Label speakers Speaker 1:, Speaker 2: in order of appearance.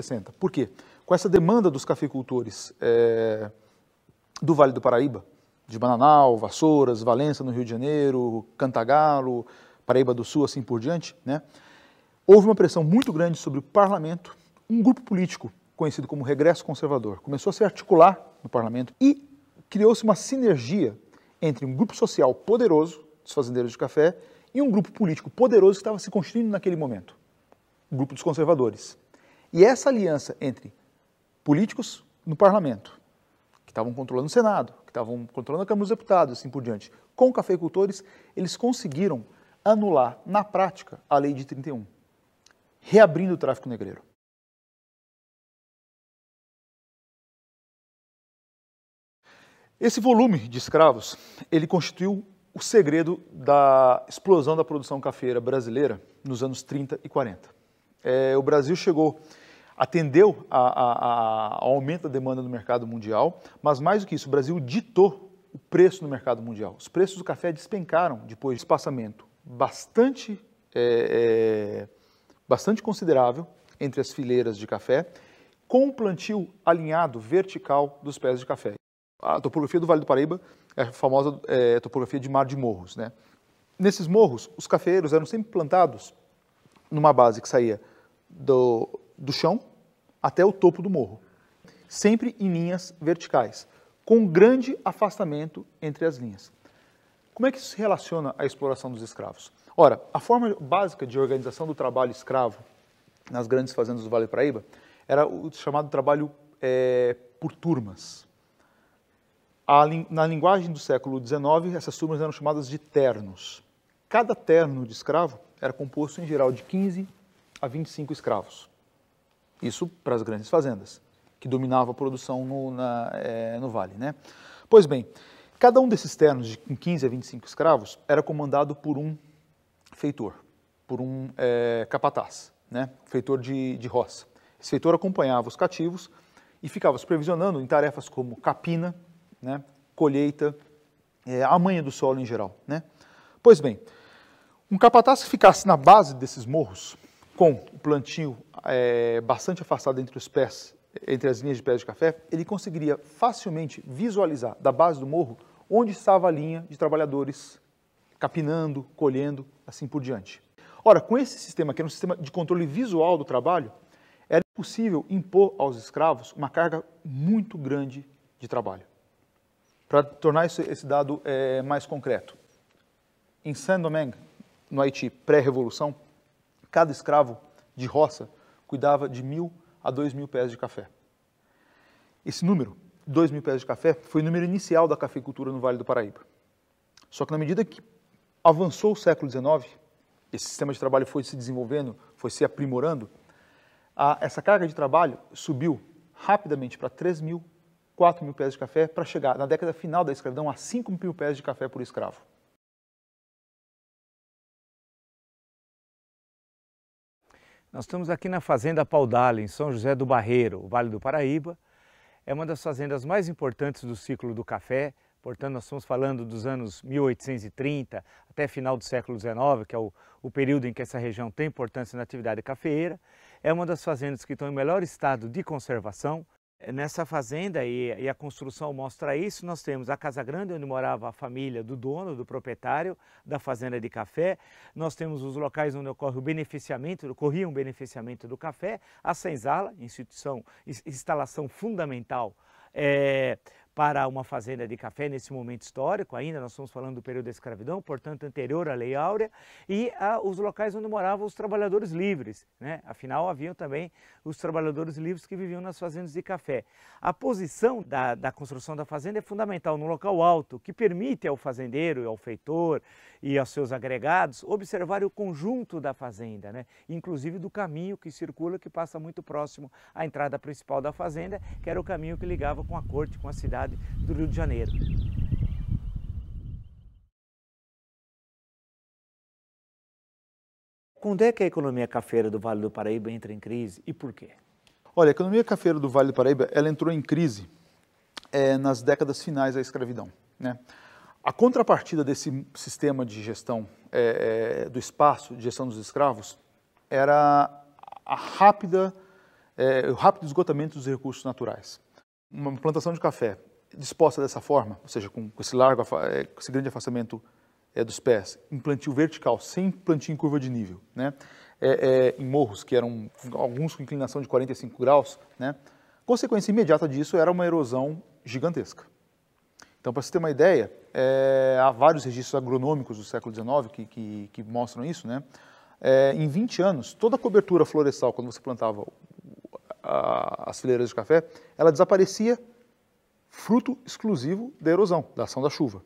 Speaker 1: 60. Por quê? Com essa demanda dos cafeicultores do Vale do Paraíba, de Bananal, Vassouras, Valença no Rio de Janeiro, Cantagalo, Paraíba do Sul, assim por diante, né? Houve uma pressão muito grande sobre o parlamento, um grupo político conhecido como Regresso Conservador começou a se articular no parlamento e criou-se uma sinergia entre um grupo social poderoso, dos fazendeiros de café, e um grupo político poderoso que estava se constituindo naquele momento, o grupo dos conservadores. E essa aliança entre políticos no parlamento, que estavam controlando o Senado, que estavam controlando a Câmara dos Deputados, assim por diante, com cafeicultores, eles conseguiram anular, na prática, a Lei de 31, reabrindo o tráfico negreiro. Esse volume de escravos, ele constituiu o segredo da explosão da produção cafeira brasileira nos anos 30 e 40. O Brasil atendeu ao aumento da demanda no mercado mundial, mas mais do que isso, o Brasil ditou o preço no mercado mundial. Os preços do café despencaram depois de espaçamento bastante considerável entre as fileiras de café, com um plantio alinhado vertical dos pés de café. A topografia do Vale do Paraíba é a famosa topografia de mar de morros, né? Nesses morros, os cafeeiros eram sempre plantados numa base que saía do chão até o topo do morro, sempre em linhas verticais, com um grande afastamento entre as linhas. Como é que isso se relaciona à exploração dos escravos? Ora, a forma básica de organização do trabalho escravo nas grandes fazendas do Vale do Paraíba era o chamado trabalho por turmas. Na linguagem do século XIX, essas turmas eram chamadas de ternos. Cada terno de escravo era composto, em geral, de 15 a 25 escravos. Isso para as grandes fazendas, que dominavam a produção no Vale, né? Pois bem, cada um desses ternos de 15 a 25 escravos era comandado por um feitor, por um capataz, né? Feitor de roça. Esse feitor acompanhava os cativos e ficava supervisionando em tarefas como capina, né, colheita, a manha do solo em geral, né? Pois bem, um capataz que ficasse na base desses morros, com o plantio bastante afastado entre os pés, entre as linhas de pés de café, ele conseguiria facilmente visualizar da base do morro onde estava a linha de trabalhadores capinando, colhendo, assim por diante. Ora, com esse sistema, que era um sistema de controle visual do trabalho, era possível impor aos escravos uma carga muito grande de trabalho. Para tornar esse dado mais concreto, em Saint-Domingue, no Haiti, pré-revolução, cada escravo de roça cuidava de 1.000 a 2.000 pés de café. Esse número, 2.000 pés de café, foi o número inicial da cafeicultura no Vale do Paraíba. Só que na medida que avançou o século XIX, esse sistema de trabalho foi se desenvolvendo, foi se aprimorando, essa carga de trabalho subiu rapidamente para 3.000, 4.000 pés de café, para chegar na década final da escravidão a 5.000 pés de café por escravo.
Speaker 2: Nós estamos aqui na Fazenda Paudalho, em São José do Barreiro, Vale do Paraíba. É uma das fazendas mais importantes do ciclo do café, portanto nós estamos falando dos anos 1830 até final do século XIX, que é o período em que essa região tem importância na atividade cafeeira. É uma das fazendas que estão em melhor estado de conservação. Nessa fazenda, e a construção mostra isso, nós temos a Casa Grande, onde morava a família do dono, do proprietário da fazenda de café. Nós temos os locais onde ocorria o beneficiamento do café, a senzala, instalação fundamental para uma fazenda de café nesse momento histórico, ainda nós estamos falando do período da escravidão, portanto anterior à Lei Áurea, e os locais onde moravam os trabalhadores livres, né? Afinal, haviam também os trabalhadores livres que viviam nas fazendas de café. A posição da construção da fazenda é fundamental, num local alto, que permite ao fazendeiro, ao feitor e aos seus agregados observar o conjunto da fazenda, né? Inclusive do caminho que circula, que passa muito próximo à entrada principal da fazenda, que era o caminho que ligava com a corte, com a cidade do Rio de Janeiro. Quando é que a economia cafeira do Vale do Paraíba entra em crise e por quê?
Speaker 1: Olha, a economia cafeira do Vale do Paraíba, ela entrou em crise nas décadas finais da escravidão, né? A contrapartida desse sistema de gestão do espaço, de gestão dos escravos, era a rápida o rápido esgotamento dos recursos naturais. Uma plantação de café disposta dessa forma, ou seja, com esse grande afastamento dos pés, em plantio vertical, sem plantio em curva de nível, né? Em morros que eram alguns com inclinação de 45 graus, né? Consequência imediata disso era uma erosão gigantesca. Então, para você ter uma ideia, há vários registros agronômicos do século XIX que mostram isso, né? Em 20 anos, toda a cobertura florestal, quando você plantava as fileiras de café, ela desaparecia, fruto exclusivo da erosão, da ação da chuva.